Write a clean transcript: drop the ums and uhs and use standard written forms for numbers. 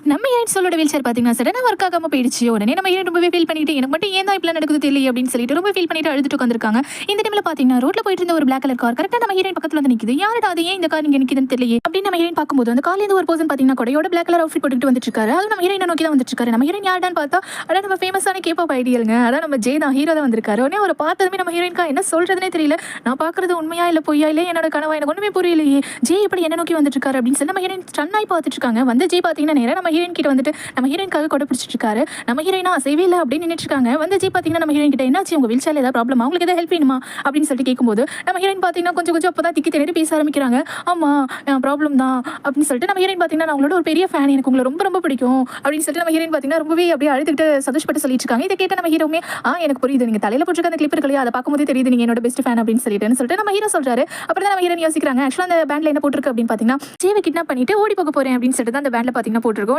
நம்ம heroine சொல்லோட wheel chair பார்த்தீங்கன்னா சடனாக ஒர்க் ஆகாம போயிடுச்சு. உடனே நம்ம ஹீரோயின் ரொம்பவே ஃபீல் பண்ணிட்டு எனக்கு மட்டும் ஏன் தான் இப்படிலாம் நடக்குது தெரியல அப்படின்னு சொல்லிட்டு ரொம்ப ஃபீல் பண்ணிட்டு அழுதுட்டு உட்காந்துருக்காங்க. இந்த டைம்ல பார்த்தீங்கன்னா ரோட்ல போயிட்டு இருந்த ஒரு பிளாக் கலர் கார் கரெக்டாக நம்ம ஹீரோயின் பக்கத்துல வந்து நிக்குது. யாரடா அது, ஏன் இந்த கார் இங்க நிக்குதுன்னு தெரியல அப்படின்னு நம்ம ஹீரோயின் பார்க்கும்போது அந்த கார்ல இருந்து ஒரு பர்சன் பார்த்தீங்கன்னா கொடையோட பிளாக் கலர் அவுட்ஃபிட் போட்டுட்டு வந்துட்டு இருக்காரு. அது நம்ம ஹீரோயினை நோக்கி தான் வந்துட்டு இருக்காரு. நம்ம ஹீரோயின் யாருடான்னு பார்த்தா அதான் நம்ம ஃபேமஸான கேபாப் ஐடியலுங்க. அதான் நம்ம ஜே தான், ஹீரோ தான் வந்திருக்காரு. உடனே அவரை பார்த்ததுமே நம்ம ஹீரோயின்கா என்ன சொல்றதுனே தெரியல. நான் பார்க்கறது உண்மையா இல்ல பொய்யா, இல்ல என்னோட கனவா, எனக்கு ஒண்ணுமே புரியலையே. ஜே இப்படி என்ன நோக்கி வந்துட்டு இருக்காரு அப்படின்னு சொல்லி நம்ம ஹீரோயின் ஸ்டன்னாய் பார்த்துட்டு இருக்காங்க. வந்து ஜே பார்த்தீங்கன்னா நேரா நம்ம ஹீரோயின் கிட்ட வந்துட்டு நம்ம ஹீரோயின்காக கொடை பிடிச்சிட்டு இருக்காரு. நம்ம ஹீரோயினா அசைவே இல்லை அப்படின்னு நின்னுட்டு இருக்காங்க. வந்து ஜி பார்த்தீங்கன்னா நம்ம ஹீரோயின் கிட்ட என்னாச்சு, உங்க வீல் சேர்ல ஏதாவது ப்ராப்ளமா, உங்களுக்கு ஏதாவது ஹெல்ப் வேணுமா அப்படின்னு சொல்லிட்டு கேட்கும்போது நம்ம ஹீரோயின் பார்த்தீங்கன்னா கொஞ்சம் கொஞ்சம் அப்பதான் திக்கி திணறி பேச ஆரம்பிக்கிறாங்க. ஆமா ப்ராப்ளம் தான் அப்படின்னு சொல்லிட்டு நம்ம ஹீரோயின் பார்த்தீங்கன்னா நான் உங்களோட ஒரு பெரிய ஃபேன், எனக்கு உங்களை ரொம்ப ரொம்ப பிடிக்கும் அப்படின்னு சொல்லிட்டு நம்ம ஹீரோயின் பார்த்தீங்கன்னா ரொம்பவே அப்படியே அழுதுகிட்டு சந்தோஷப்பட்டு சொல்லிட்டு இருக்காங்க. இதை கேட்ட நம்ம ஹீரோமே எனக்கு புரியுது, நீங்க தலையில போட்டுருக்க அந்த கிளிப் இருக்கு இல்லையா, அதை பார்க்கும்போது தெரியுது நீங்க என்னோட பெஸ்ட் ஃபேன் அப்படின்னு சொல்லிட்டு நம்ம ஹீரோ சொல்றாரு. அப்புறம் தான் நம்ம ஹீரோயின் யோசிக்கிறாங்க, ஆக்சுவலா அந்த பேண்ட்ல என்ன போட்டிருக்கு அப்படின்னு பார்த்தீங்கன்னா ஜேவை கிட்னாப் பண்ணிட்டு ஓடி போக போறேன் அப்படின்னு சொல்லிட்டு தான் அந்த பேண்ட்ல பார்த்தீங்கன்னா போட்டிருக்கோம்.